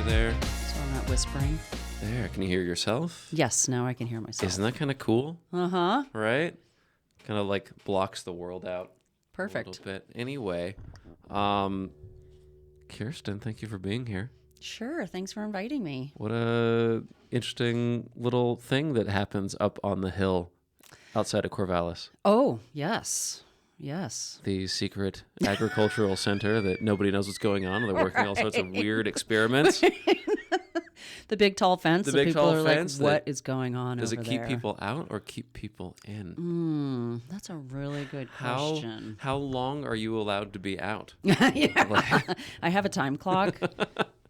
there. So I'm not whispering. There, can you hear yourself? Yes, now I can hear myself. Isn't that kind of cool? Uh-huh. Right? Kind of like blocks the world out Perfect. a little bit. Anyway, Kierstin, thank you for being here. Sure, thanks for inviting me. What a interesting little thing that happens up on the hill outside of Corvallis. Oh, yes. Yes. The secret agricultural center that nobody knows what's going on. They're working all sorts of weird experiments. The big tall fence. The so big people tall are fence like, what is going on Does over it keep there? people out or keep people in? That's a really good question. How long are you allowed to be out? Yeah. I have a time clock.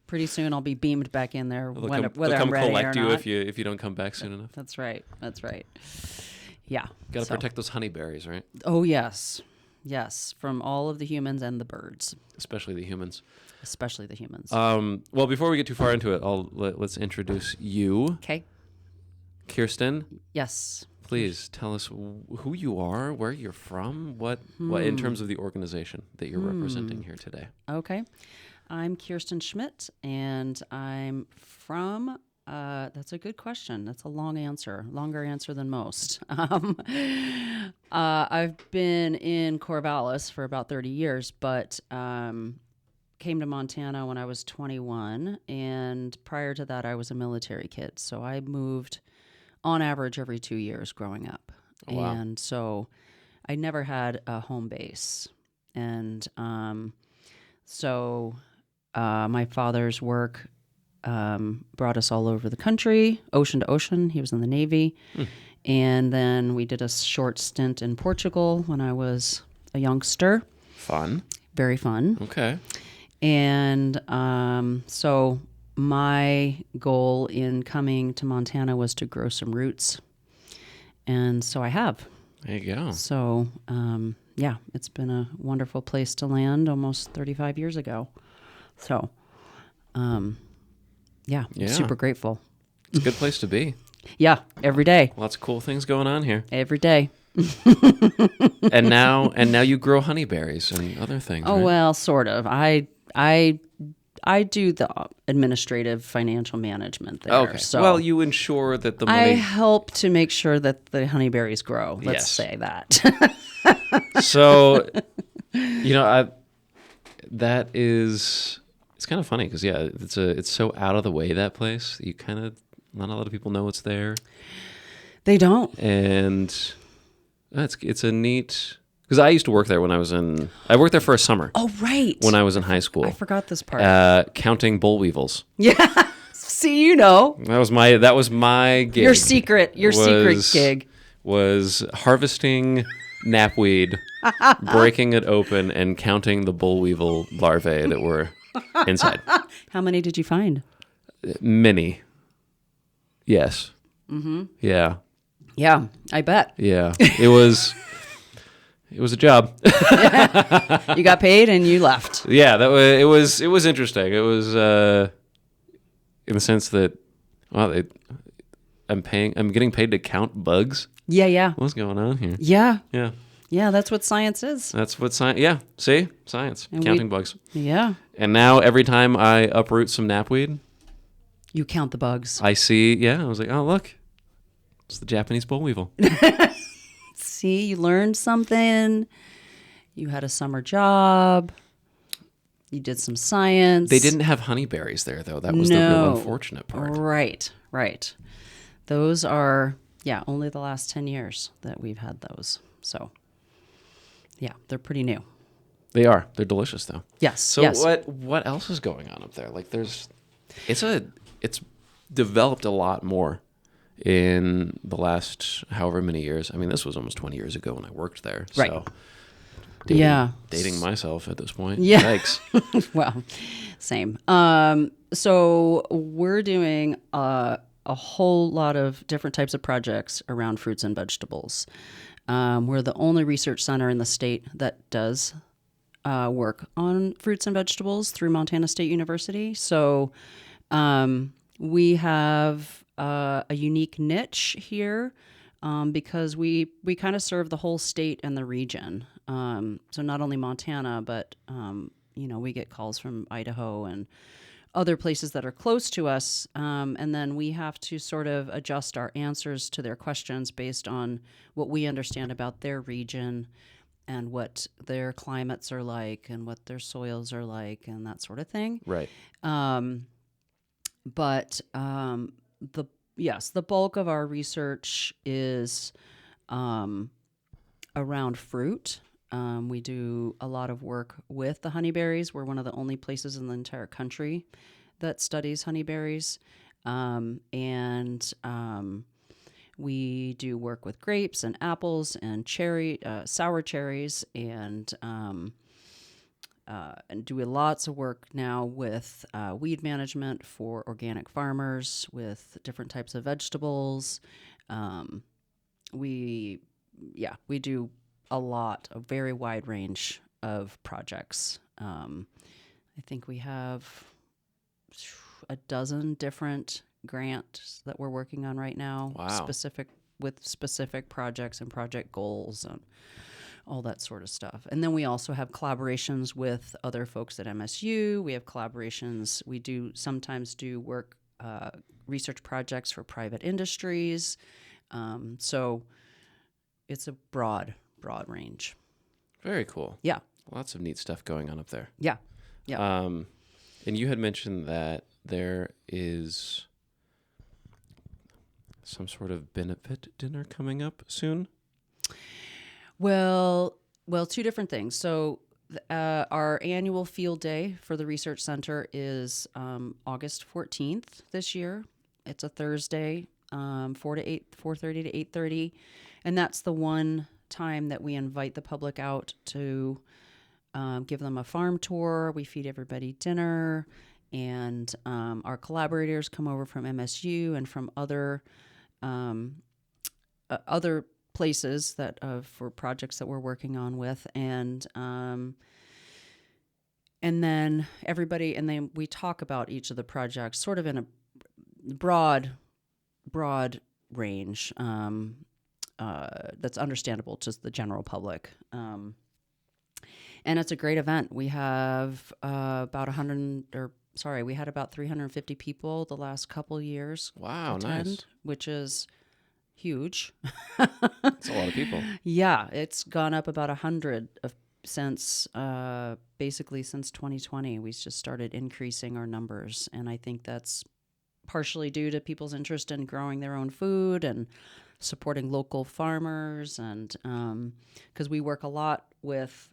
Pretty soon I'll be beamed back in there whether they'll I'm ready or collect you not. if you don't come back soon enough. That's right. That's right. Yeah. Got to protect those honeyberries, right? Oh, yes. Yes, from all of the humans and the birds. Especially the humans. Especially the humans. Well, before we get too far into it, let's introduce you. Okay. Kierstin, Yes. please tell us who you are, where you're from, what in terms of the organization that you're representing here today. Okay. I'm Kierstin Schmitt, and I'm from... that's a good question. That's a long answer, longer answer than most. I've been in Corvallis for about 30 years, but came to Montana when I was 21, and prior to that, I was a military kid. So I moved on average every 2 years growing up. Oh, wow. And so I never had a home base. And so my father's work brought us all over the country, ocean to ocean. He was in the Navy. And then we did a short stint in Portugal when I was a youngster. Fun. Very fun. Okay. And so my goal in coming to Montana was to grow some roots. And so I have. There you go. So, yeah, it's been a wonderful place to land almost 35 years ago. So, yeah, super grateful. It's a good place to be. Yeah, every day. Lots of cool things going on here. Every day. And now you grow honeyberries and other things. Oh, right? well, sort of. I do the administrative financial manament there. Okay. So Well, you ensure that the I money. help to make sure that the honeyberries grow. Let's Yes. say that. So, that is. It's kind of funny because it's so out of the way, that place. You kind of not a lot of people know it's there, They don't. and it's a neat. Because I used to work there I worked there for a summer Oh, right. when I was in high school. I forgot this part. Counting boll weevils. Yeah. See, you know. That was my gig. Your secret gig. Was harvesting knapweed, breaking it open, and counting the boll weevil larvae that were inside. How many did you find? Many. Yes. Mm-hmm. Yeah. Yeah, I bet. Yeah. It was a job. You got paid and you left. Yeah, it was interesting. It was in the sense that I'm getting paid to count bugs. Yeah. What's going on here? Yeah. Yeah. Yeah, that's what science is. That's what science. Yeah. See? Science. And Counting bugs. Yeah. And now every time I uproot some knapweed, You count the bugs. I see, I was like, oh, look. It's the Japanese boll weevil. See, you learned something. You had a summer job. You did some science. They didn't have honeyberries there, though. That was the real unfortunate part. Right. Those are, only the last 10 years that we've had those. So, yeah, they're pretty new. They are. They're delicious, though. Yes. So yes. what else is going on up there? Like, it's developed a lot more in the last however many years. I mean, this was almost 20 years ago when I worked there. Right. So dating myself at this point. Yeah. Yikes. Well, same. So we're doing a whole lot of different types of projects around fruits and vegetables. We're the only research center in the state that does work on fruits and vegetables through Montana State University. So we have a unique niche here because we kind of serve the whole state and the region. So not only Montana, but we get calls from Idaho and other places that are close to us, and then we have to sort of adjust our answers to their questions based on what we understand about their region and what their climates are like and what their soils are like and that sort of thing. Right. But the bulk of our research is around fruit. We do a lot of work with the honeyberries. We're one of the only places in the entire country that studies honeyberries. We do work with grapes and apples and sour cherries, and do lots of work now with weed management for organic farmers with different types of vegetables. We do a very wide range of projects. I think we have a dozen different grants that we're working on right now. Wow. Specific projects and project goals and all that sort of stuff. And then we also have collaborations with other folks at MSU. We have collaborations. We sometimes do work, research projects for private industries. So it's a broad range. Very cool. Yeah. Lots of neat stuff going on up there. Yeah. Yeah. And you had mentioned that there is some sort of benefit dinner coming up soon. Well, two different things. So our annual field day for the research center is August 14th this year. It's a Thursday, 4:30 to 8:30, and that's the one time that we invite the public out to give them a farm tour. We feed everybody dinner, and our collaborators come over from MSU and from other places that for projects that we're working on with, and then we talk about each of the projects sort of in a broad range that's understandable to the general public. And it's a great event. We have we had about 350 people the last couple years. Wow, attend, nice. Which is huge. That's a lot of people. Yeah, it's gone up about 100 since 2020. We just started increasing our numbers, and I think that's partially due to people's interest in growing their own food and supporting local farmers, and because we work a lot with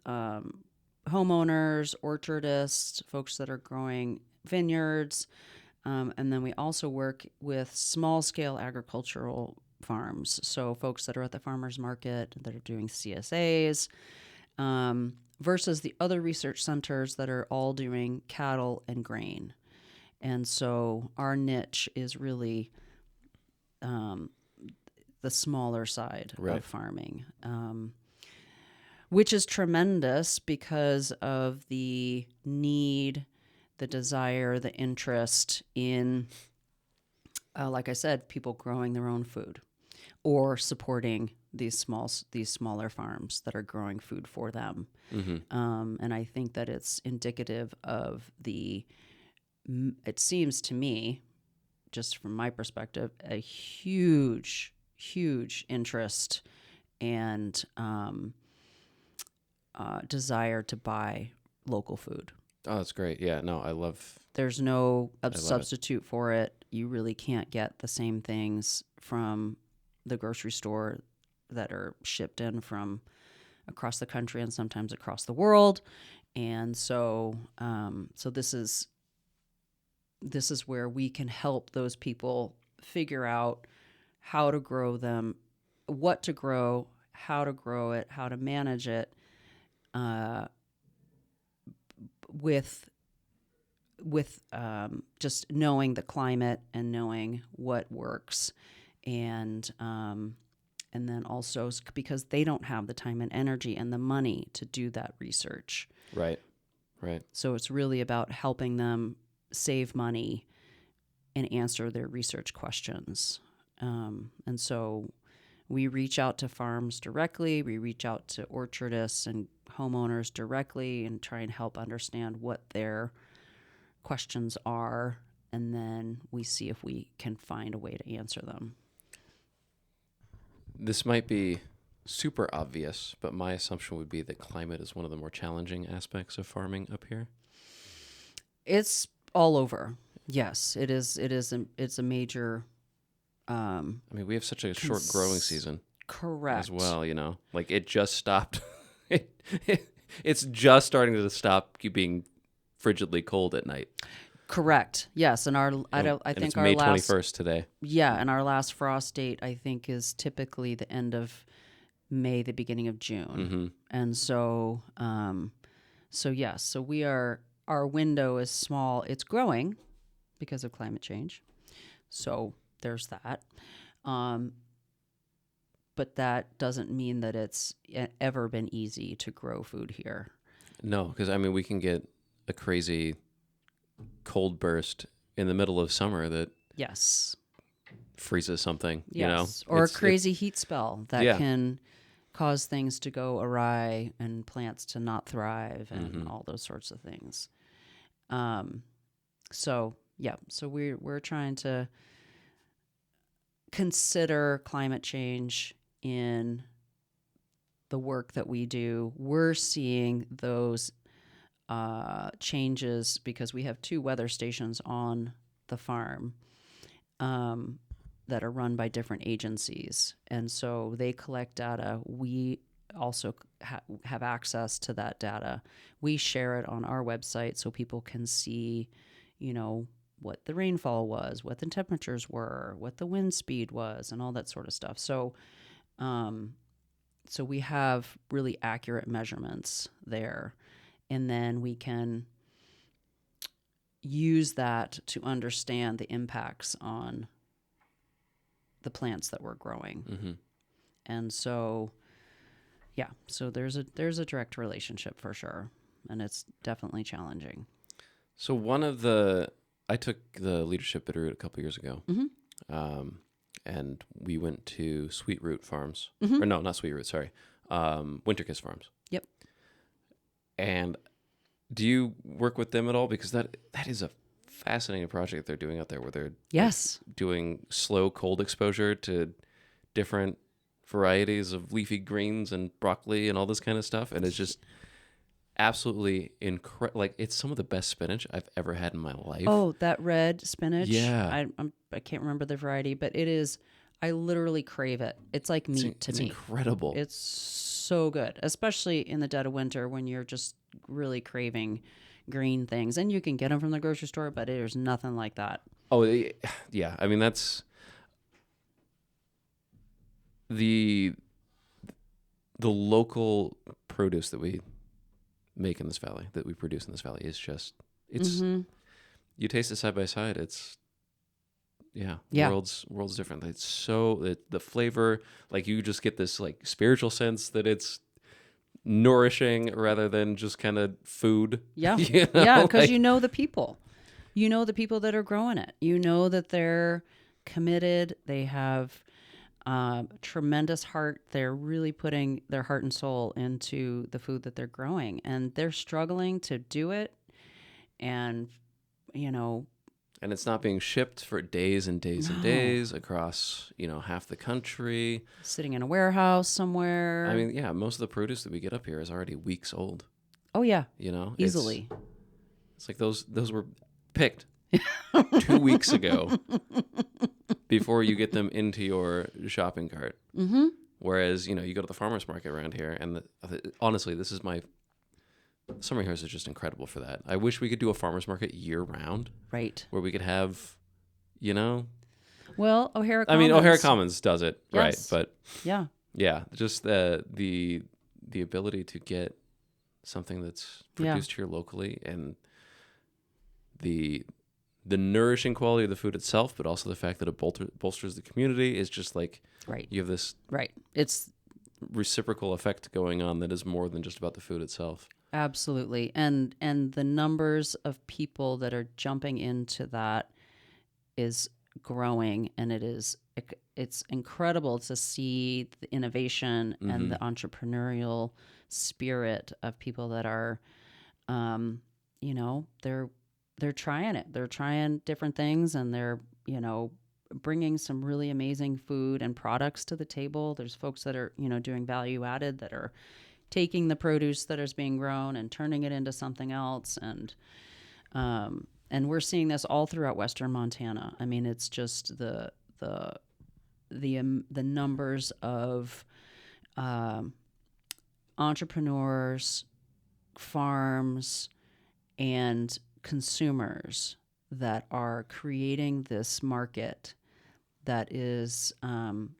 homeowners, orchardists, folks that are growing vineyards, and then we also work with small-scale agricultural farms, so folks that are at the farmers market that are doing CSAs, versus the other research centers that are all doing cattle and grain. And so our niche is really the smaller side Right. of farming, which is tremendous because of the need, the desire, the interest in, like I said, people growing their own food or supporting these smaller farms that are growing food for them. Mm-hmm. And I think that it's indicative of it seems to me, just from my perspective, a huge interest and desire to buy local food. Oh, that's great. Yeah, no, I love... There's no substitute for it. You really can't get the same things from the grocery store that are shipped in from across the country and sometimes across the world. And so this is where we can help those people figure out how to grow them, what to grow, how to grow it, how to manage it, with just knowing the climate and knowing what works, and then also because they don't have the time and energy and the money to do that research. Right. So it's really about helping them save money and answer their research questions. And so we reach out to farms directly. We reach out to orchardists and homeowners directly and try and help understand what their questions are, and then we see if we can find a way to answer them. This might be super obvious, but my assumption would be that climate is one of the more challenging aspects of farming up here. It's all over. Yes, it is. It's a major. I mean, we have such a short growing season Correct. as well, Like, it just stopped. It's just starting to stop being frigidly cold at night. Correct. Yes, and I And think it's our May last 21st today. Yeah, and our last frost date, I think, is typically the end of May, the beginning of June. And so, yes, so our window is small. It's growing because of climate change. So there's that. But that doesn't mean that it's ever been easy to grow food here. No, because, I mean, we can get a crazy cold burst in the middle of summer that Yes. freezes something, Yes. Or a crazy heat spell that Yeah. can cause things to go awry and plants to not thrive and all those sorts of things. So we're trying to consider climate change in the work that we do. We're seeing those changes because we have 2 weather stations on the farm that are run by different agencies. And so they collect data. We also have access to that data. We share it on our website so people can see, what the rainfall was, what the temperatures were, what the wind speed was, and all that sort of stuff. So we have really accurate measurements there. And then we can use that to understand the impacts on the plants that we're growing. And so, so there's a direct relationship for sure. And it's definitely challenging. So I took the leadership Bitterroot a couple years ago. And we went to Sweet Root Farms. Or no, not Sweet Root, sorry. Winter Kiss Farms. Yep. And do you work with them at all? Because that is a fascinating project they're doing out there where they're doing slow cold exposure to different varieties of leafy greens and broccoli and all this kind of stuff. And it's just absolutely incredible. Like, it's some of the best spinach I've ever had in my life. Oh, that red spinach. Yeah. I can't remember the variety, but it is, I literally crave it. It's like meat to me. It's incredible. It's so good, especially in the dead of winter when you're just really craving green things. And you can get them from the grocery store, but there's nothing like that. Oh, yeah. I mean, that's the local produce that we make in this valley, that we produce in this valley is just, you taste it side by side. It's, world's different. It's so, the flavor, like, you just get this like spiritual sense that it's nourishing rather than just kind of food. Yeah. Yeah, because you know the people. You know the people that are growing it. You know that they're committed. They have tremendous heart. They're really putting their heart and soul into the food that they're growing. And they're struggling to do it. And, and it's not being shipped for days and days and days across, half the country. Sitting in a warehouse somewhere. I mean, yeah, most of the produce that we get up here is already weeks old. Oh, yeah. Easily. It's like those were picked 2 weeks ago before you get them into your shopping cart. Whereas, you go to the farmer's market around here, and honestly, this is summer here is just incredible for that. I wish we could do a farmer's market year round. Right. Where we could have, Well, O'Hara Commons. I mean, O'Hara Commons does it, Yes. right? But yeah, just the ability to get something that's produced here locally, and the nourishing quality of the food itself, but also the fact that it bolsters the community is just like, you have this It's reciprocal effect going on that is more than just about the food itself. Absolutely. And the numbers of people that are jumping into that is growing, and it's incredible to see the innovation and the entrepreneurial spirit of people that are they're they're trying it. They're trying different things, and they're, bringing some really amazing food and products to the table. There's folks that are, doing value added, that are taking the produce that is being grown and turning it into something else. And we're seeing this all throughout Western Montana. I mean, it's just the numbers of entrepreneurs, farms, and consumers that are creating this market that is, I'm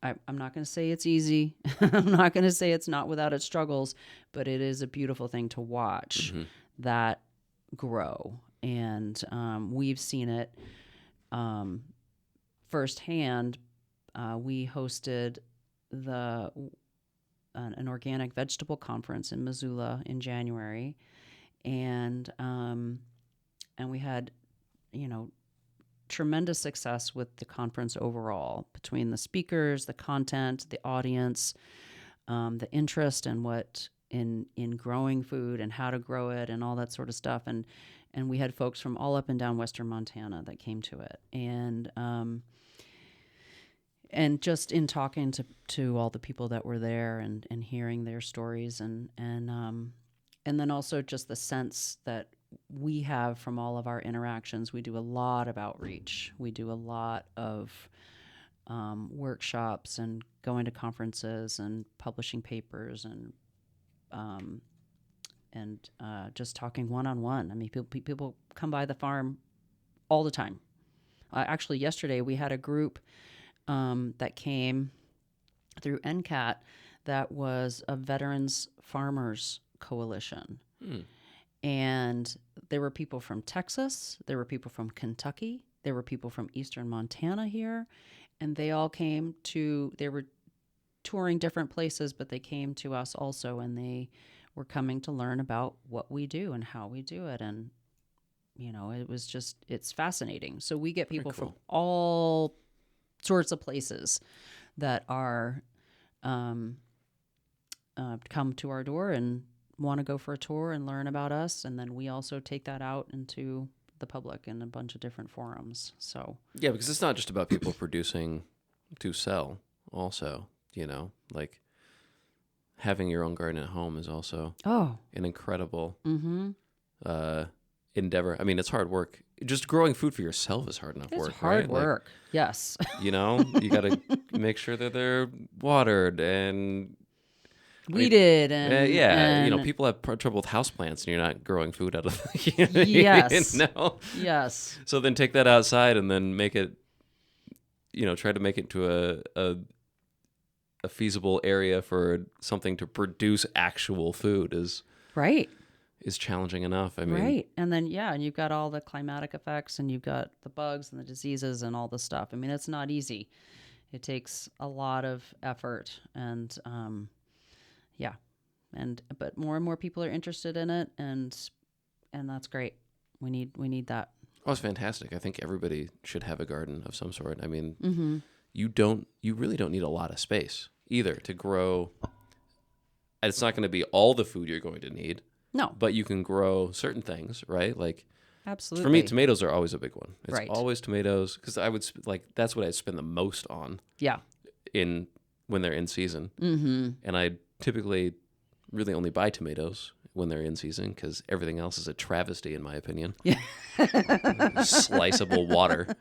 not going to say it's easy. I'm not going to say it's not without its struggles, but it is a beautiful thing to watch that grow. And we've seen it firsthand. We hosted an organic vegetable conference in Missoula in January, and we had, tremendous success with the conference overall, between the speakers, the content, the audience, the interest in in growing food and how to grow it and all that sort of stuff. And we had folks from all up and down Western Montana that came to it. And just in talking to all the people that were there and hearing their stories and then also just the sense that we have from all of our interactions. We do a lot of outreach. We do a lot of workshops and going to conferences and publishing papers and just talking one-on-one. I mean, people come by the farm all the time. Actually, yesterday we had a group that came through NCAT that was a Veterans Farmers Coalition. And there were people from Texas, there were people from Kentucky, there were people from Eastern Montana here, and they all came they were touring different places, but they came to us also, and they were coming to learn about what we do and how we do it. And, it's fascinating. So we get people from all sorts of places that are come to our door and want to go for a tour and learn about us, and then we also take that out into the public in a bunch of different forums. So yeah, because it's not just about people producing to sell. Also, like having your own garden at home is also an incredible endeavor. I mean, it's hard work. Just growing food for yourself is hard enough work. It's hard right? work. Yes. You got to make sure that they're watered and weeded people have trouble with houseplants, and you're not growing food out of yes. Yes. So then take that outside and then make it, try to make it to a feasible area for something to produce actual food is challenging enough. I mean, right. And then, and you've got all the climatic effects, and you've got the bugs and the diseases and all the stuff. I mean, it's not easy. It takes a lot of effort, and but more and more people are interested in it, and that's great. We need that. Oh, it's fantastic. I think everybody should have a garden of some sort. I mean, you really don't need a lot of space either to grow. It's not going to be all the food you're going to need. No. But you can grow certain things, right? Like, absolutely. For me, tomatoes are always a big one. It's right. always tomatoes, because I would that's what I spend the most on. Yeah. When they're in season. And I typically really only buy tomatoes when they're in season, because everything else is a travesty, in my opinion. Yeah. Sliceable water.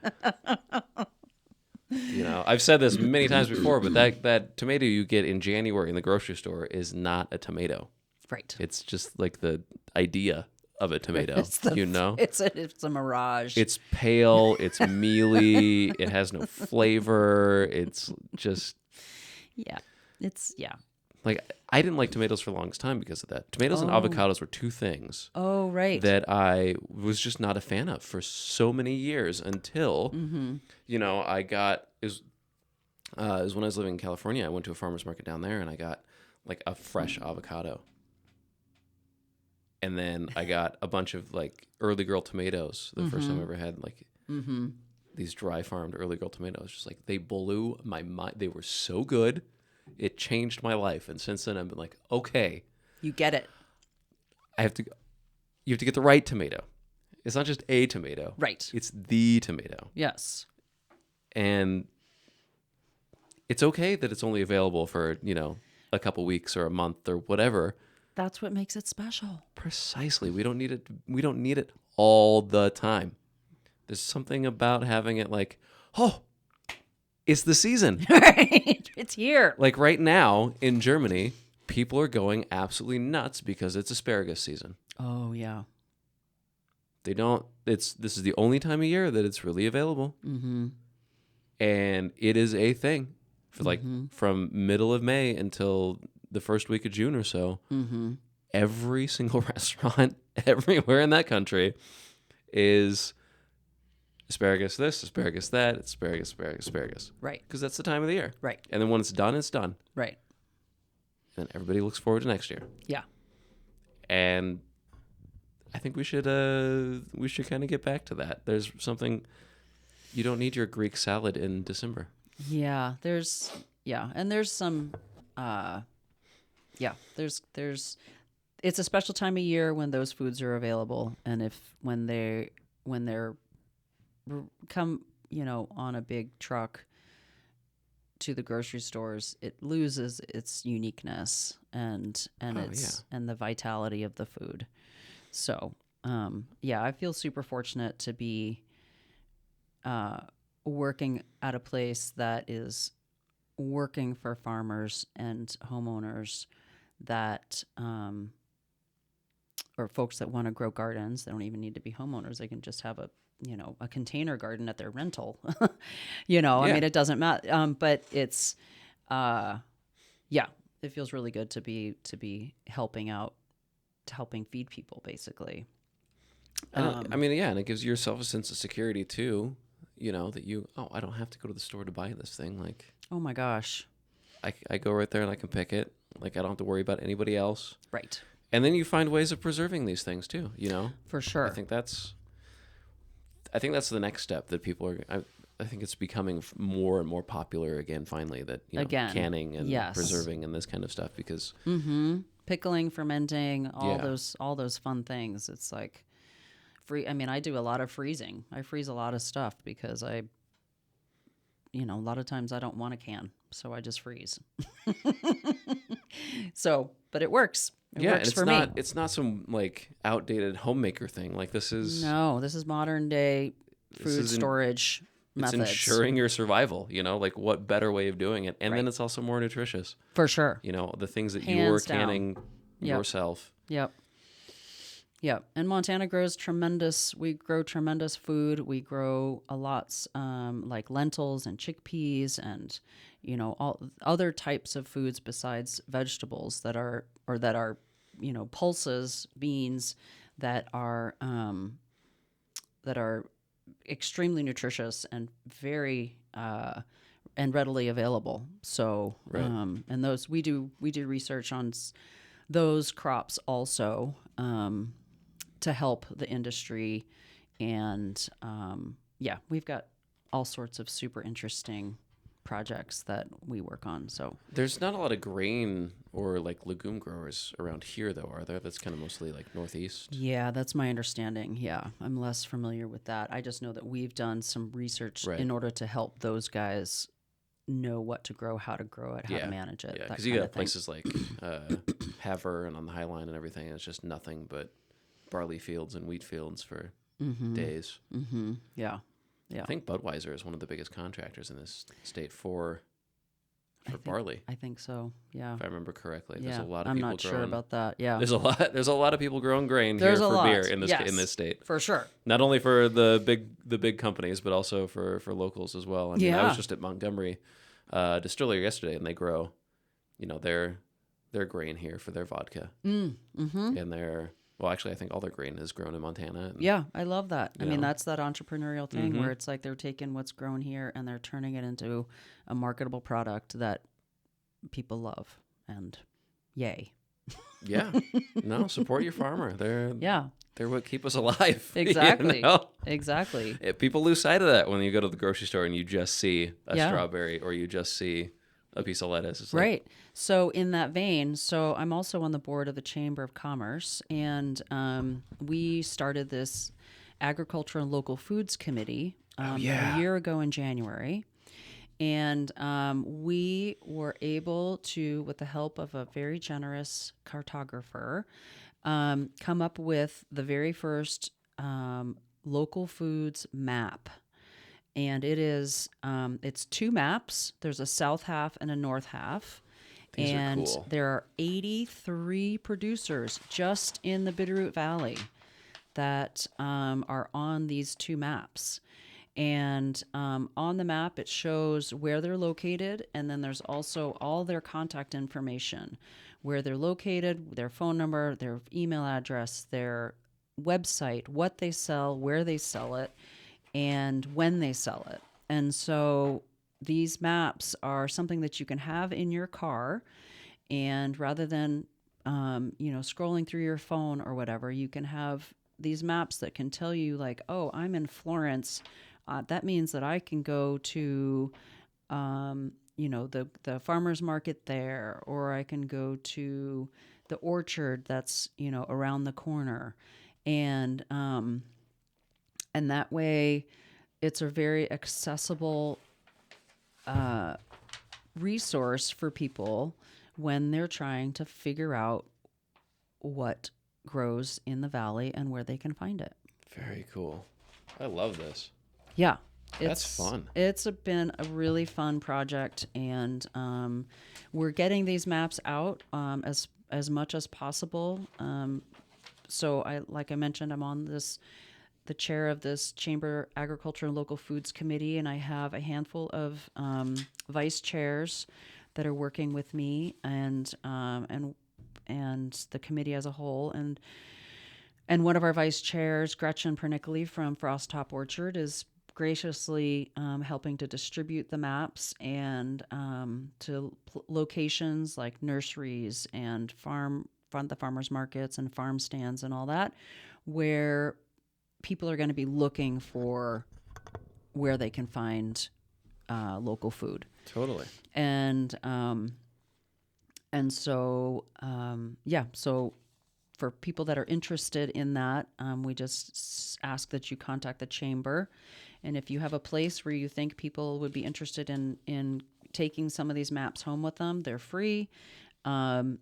I've said this many times before, but that tomato you get in January in the grocery store is not a tomato. Right. It's just like the idea of a tomato, It's a mirage. It's pale, it's mealy, it has no flavor, it's just... Yeah. Like, I didn't like tomatoes for the longest time because of that. Tomatoes and avocados were two things that I was just not a fan of for so many years until, I got... It was when I was living in California. I went to a farmer's market down there, and I got like a fresh avocado. And then I got a bunch of like early girl tomatoes. The first time I ever had like these dry farmed early girl tomatoes. Just like, they blew my mind. They were so good. It changed my life. And since then I've been like, okay. You get it. You have to get the right tomato. It's not just a tomato. Right. It's the tomato. Yes. And it's okay that it's only available for, a couple weeks or a month or whatever. That's what makes it special. Precisely. We don't need it. We don't need it all the time. There's something about having it like, oh, it's the season. Right. It's here. Like right now in Germany, people are going absolutely nuts because it's asparagus season. Oh, yeah. This is the only time of year that it's really available. Mm-hmm. And it is a thing for from middle of May until the first week of June or so. Mm-hmm. Every single restaurant everywhere in that country is asparagus this, asparagus that, asparagus. Right. Because that's the time of the year. Right. And then when it's done, it's done. Right. And everybody looks forward to next year. Yeah. And I think we should kind of get back to that. There's something, you don't need your Greek salad in December. Yeah. There's some, there's it's a special time of year when those foods are available. And when they're come, on a big truck to the grocery stores, it loses its uniqueness and the vitality of the food. So, I feel super fortunate to be working at a place that is working for farmers and homeowners that, or folks that want to grow gardens. They don't even need to be homeowners. They can just have a container garden at their rental. I mean, it doesn't matter. But it's, it feels really good to be helping out, helping feed people, basically. And it gives yourself a sense of security too. That I don't have to go to the store to buy this thing. Like, oh my gosh, I go right there and I can pick it. Like, I don't have to worry about anybody else. Right. And then you find ways of preserving these things too. For sure. I think that's the next step that people are. I think it's becoming more and more popular again. Finally, that canning and preserving and this kind of stuff because pickling, fermenting, all those fun things. It's like I do a lot of freezing. I freeze a lot of stuff because a lot of times I don't want a can, so I just freeze. But it works. It works for me. It's not some like outdated homemaker thing. Like this is modern day food storage methods. It's ensuring your survival. Like what better way of doing it, and then it's also more nutritious for sure. The things that Hands you're down. canning yourself. Yep. And Montana grows we grow tremendous food. We grow a lot, like lentils and chickpeas and, all other types of foods besides vegetables that are pulses, beans that are extremely nutritious and very, and readily available. So, right. And those, we do research on those crops also, to help the industry. And we've got all sorts of super interesting projects that we work on. So there's not a lot of grain or like legume growers around here though, are there? That's kind of mostly like Northeast. Yeah, that's my understanding. Yeah, I'm less familiar with that. I just know that we've done some research in order to help those guys know what to grow, how to grow it, how to manage it. Yeah, because you got places like Havre and on the High Line and everything. It's just nothing but barley fields and wheat fields for days. Mm-hmm. Yeah. I think Budweiser is one of the biggest contractors in this state for barley. I think so. Yeah. If I remember correctly, there's Yeah. a lot of I'm people not growing. sure about that. Yeah. There's a lot of people growing grain here for beer in this state. For sure. Not only for the big companies, but also for locals as well. I mean, I was just at Montgomery Distillery yesterday, and they grow, their grain here for their vodka. Mm-hmm. And actually, I think all their grain is grown in Montana. Yeah, I love that. I mean, that's that entrepreneurial thing where it's like they're taking what's grown here and they're turning it into a marketable product that people love. And yay. Yeah. No, support your farmer. They're what keep us alive. Exactly. Exactly. People lose sight of that when you go to the grocery store and you just see a strawberry or you just see a piece of lettuce. It's right. So in that vein, I'm also on the board of the Chamber of Commerce, and we started this Agriculture and Local Foods Committee Oh, yeah. a year ago in January. And we were able to, with the help of a very generous cartographer, come up with the very first local foods map. And it's two maps. There's a south half and a north half. These are And cool. there are 83 producers just in the Bitterroot Valley that are on these two maps. And on the map, it shows where they're located. And then there's also all their contact information, where they're located, their phone number, their email address, their website, what they sell, where they sell it, and when they sell it. And so these maps are something that you can have in your car. And rather than, scrolling through your phone or whatever, you can have these maps that can tell you, like, oh, I'm in Florence. That means that I can go to, the farmer's market there, or I can go to the orchard that's, around the corner. And that way it's a very accessible resource for people when they're trying to figure out what grows in the valley and where they can find it. Very cool. I love this. Yeah. That's fun. It's been a really fun project, and we're getting these maps out as much as possible. So like I mentioned, I'm on the chair of this Chamber Agriculture and Local Foods Committee, and I have a handful of vice chairs that are working with me, and the committee as a whole. And one of our vice chairs, Gretchen Pernicoli from Frost Top Orchard, is graciously helping to distribute the maps and to locations like nurseries and the farmers markets and farm stands and all that, where people are going to be looking for where they can find local food. Totally. So for people that are interested in that, we just ask that you contact the chamber. And if you have a place where you think people would be interested in taking some of these maps home with them, they're free. Then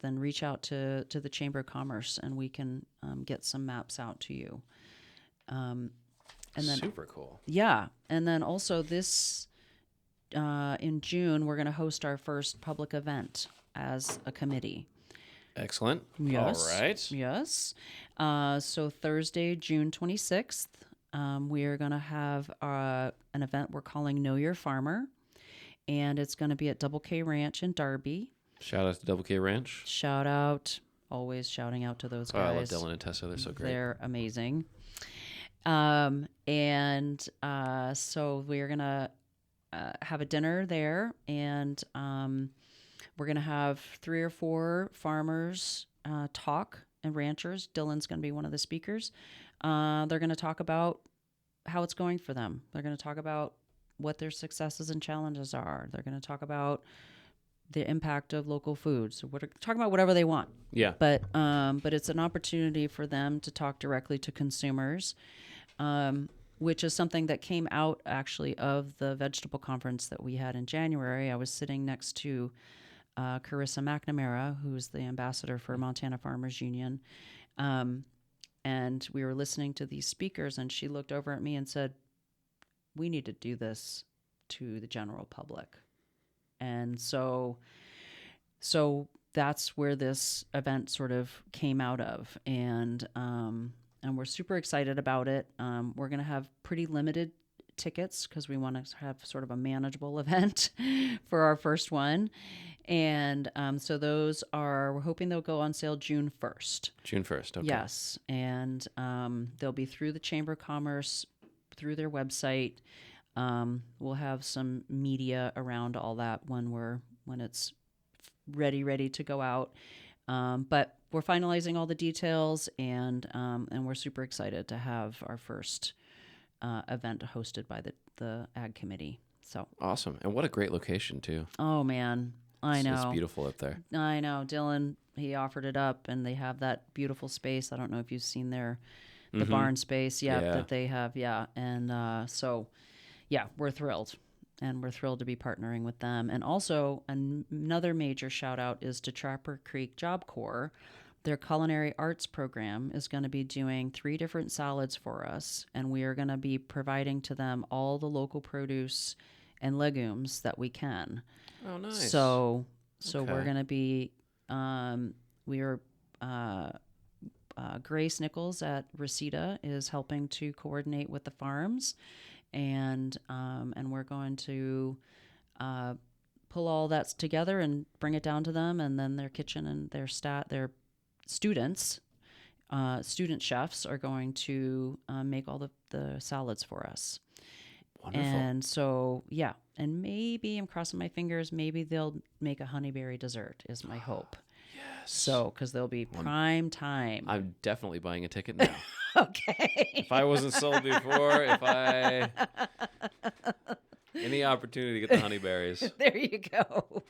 reach out to the Chamber of Commerce, and we can get some maps out to you. And then, super cool. Yeah. And then also this in June, we're going to host our first public event as a committee. Excellent. Yes. All right. Yes. So Thursday, June 26th, we are going to have an event we're calling Know Your Farmer. And it's going to be at Double K Ranch in Darby. Shout out to Double K Ranch. Shout out. Always shouting out to those guys. I love Dylan and Tessa. They're so great. They're amazing. So we're going to have a dinner there, and we're going to have 3 or 4 farmers talk, and ranchers. Dylan's going to be one of the speakers. They're going to talk about how it's going for them. They're going to talk about what their successes and challenges are. They're going to talk about the impact of local foods. So we're talking about whatever they want. Yeah. But it's an opportunity for them to talk directly to consumers, which is something that came out actually of the vegetable conference that we had in January. I was sitting next to Carissa McNamara, who's the ambassador for Montana Farmers Union. And we were listening to these speakers, and she looked over at me and said, we need to do this to the general public. And so that's where this event sort of came out of. And we're super excited about it. We're going to have pretty limited tickets because we want to have sort of a manageable event for our first one. And so we're hoping they'll go on sale June 1st. June 1st, okay. Yes. And they'll be through the Chamber of Commerce, through their website. We'll have some media around all that when it's ready to go out. But we're finalizing all the details, and we're super excited to have our first event hosted by the Ag Committee. So awesome. And what a great location too. Oh man, I know. It's beautiful up there. I know. Dylan, he offered it up, and they have that beautiful space. I don't know if you've seen their the barn space, that they have, and so, we're thrilled, and we're thrilled to be partnering with them. And also, another major shout out is to Trapper Creek Job Corps. Their culinary arts program is going to be doing 3 different salads for us, and we are going to be providing to them all the local produce and legumes that we can. Oh, nice. So we're going to be, Grace Nichols at Reseda is helping to coordinate with the farms, and we're going to pull all that together and bring it down to them, and then their kitchen and their student chefs are going to make all the salads for us. Wonderful. And so, and maybe, I'm crossing my fingers, maybe they'll make a honeyberry dessert is my hope. Yes. So, because they'll be prime time. I'm definitely buying a ticket now. Okay. If I wasn't sold before, any opportunity to get the honeyberries. There you go.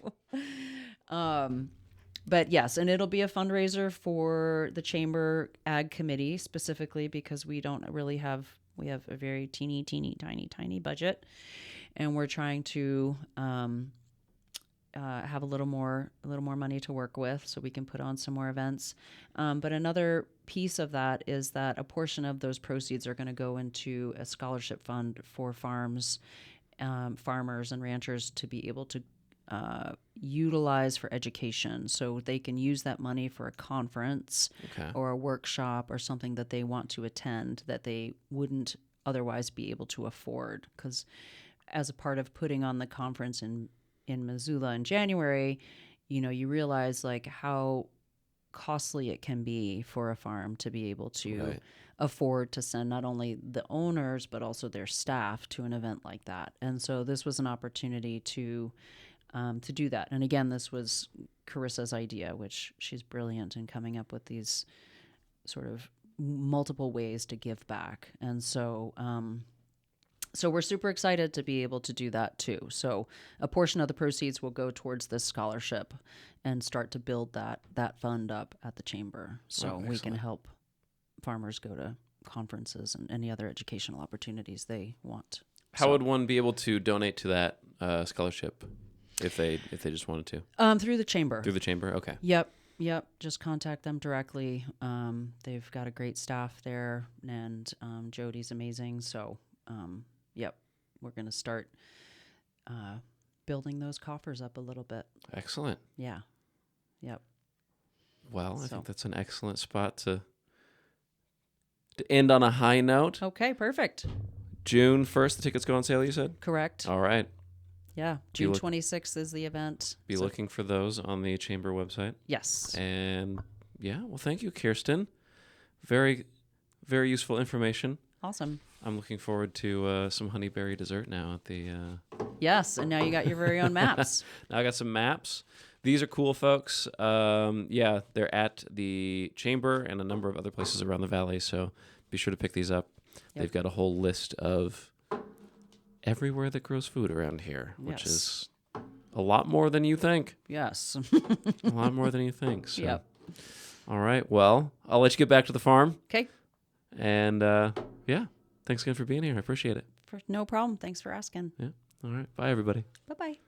But yes, and it'll be a fundraiser for the Chamber Ag Committee specifically, because we have a very tiny budget, and we're trying to have a little more money to work with, so we can put on some more events. But another piece of that is that a portion of those proceeds are going to go into a scholarship fund for farmers and ranchers to be able to utilize for education, so they can use that money for a conference or a workshop or something that they want to attend that they wouldn't otherwise be able to afford. Because as a part of putting on the conference in Missoula in January, you realize like how costly it can be for a farm to be able to afford to send not only the owners but also their staff to an event like that. And so this was an opportunity to do that. And again, this was Carissa's idea, which she's brilliant in coming up with these sort of multiple ways to give back. And so we're super excited to be able to do that too. So a portion of the proceeds will go towards this scholarship and start to build that fund up at the chamber, so we can help farmers go to conferences and any other educational opportunities they want. How would one be able to donate to that scholarship if they just wanted to? Through the chamber. Through the chamber, okay. Yep. Just contact them directly. They've got a great staff there, and Jody's amazing. So, we're going to start building those coffers up a little bit. Excellent. Yeah. Yep. Well, I think that's an excellent spot to end on a high note. Okay, perfect. June 1st, the tickets go on sale, you said? Correct. All right. Yeah, June 26th is the event. Be looking for those on the chamber website. Yes. And well, thank you, Kierstin. Very, very useful information. Awesome. I'm looking forward to some honeyberry dessert now at the... Yes, and now you got your very own maps. Now I got some maps. These are cool, folks. They're at the chamber and a number of other places around the valley, so be sure to pick these up. Yep. They've got a whole list of everywhere that grows food around here, which is a lot more than you think. Yes. A lot more than you think. So. Yep. All right. Well, I'll let you get back to the farm. Okay. And thanks again for being here. I appreciate it. No problem. Thanks for asking. Yeah. All right. Bye, everybody. Bye-bye.